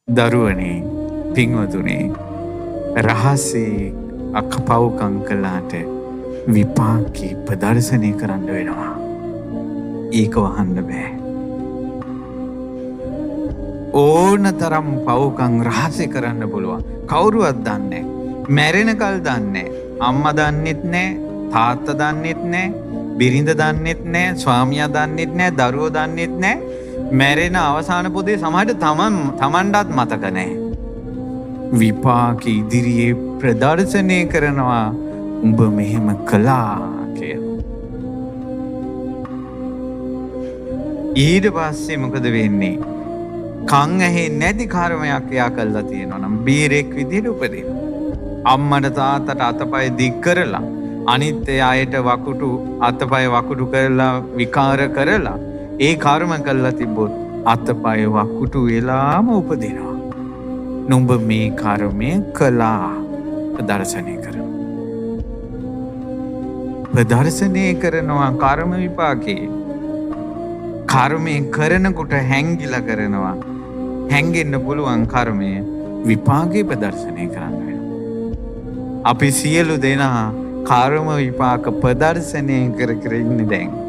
දරුවනේ පින්වතුනේ රහසේ අකපව්කම් කළාට විපාකී ප්‍රදර්ශනය කරන්න වෙනවා. ඒක වහන්න බෑ. ඕන තරම් පව්කම් රහසේ කරන්න පුළුවන්. කවුරුවත් දන්නේ නැහැ. මැරෙනකල් දන්නේ නැහැ. අම්මා දන්නෙත් නැහැ, තාත්තා දන්නෙත් නැහැ, බිරිඳ දන්නෙත් නැහැ, ස්වාමියා දන්නෙත් නැහැ, දරුවෝ දන්නෙත් නැහැ. මැරෙන අවසාන පොදේ සමහරට තමන්ටත් මතක නැහැ. විපාක ඉදිරියේ ප්‍රදර්ශනය කරනවා උඹ මෙහෙම කළා කියලා. ඊට පස්සේ මොකද වෙන්නේ? කන් ඇහේ නැති කර්මයක් එයා කළා තියෙනවා නම් බීරෙක් විදිහට උපදිනවා. අම්මට තාත්තට අතපය දික් කරලා අනිත් අයට වකුටු අතපය වකුටු කරලා විකාර කරලා ඒ කර්ම කළා තිබ්බොත් අතපය වකුටු වෙලාම උපදිනවා. නුඹ මේ කර්මය කළා ප්‍රදර්ශනය කරනවා. ප්‍රදර්ශනය කරනවා කර්ම විපාකේ. කර්මය කරනකොට හැංගිලා කරනවා. හැංගෙන්න පුළුවන් කර්මය විපාකේ ප්‍රදර්ශනය කරන්න වෙනවා. අපි සියලු දෙනා කර්ම විපාක ප්‍රදර්ශනය කර කර ඉන්නේ දැන්.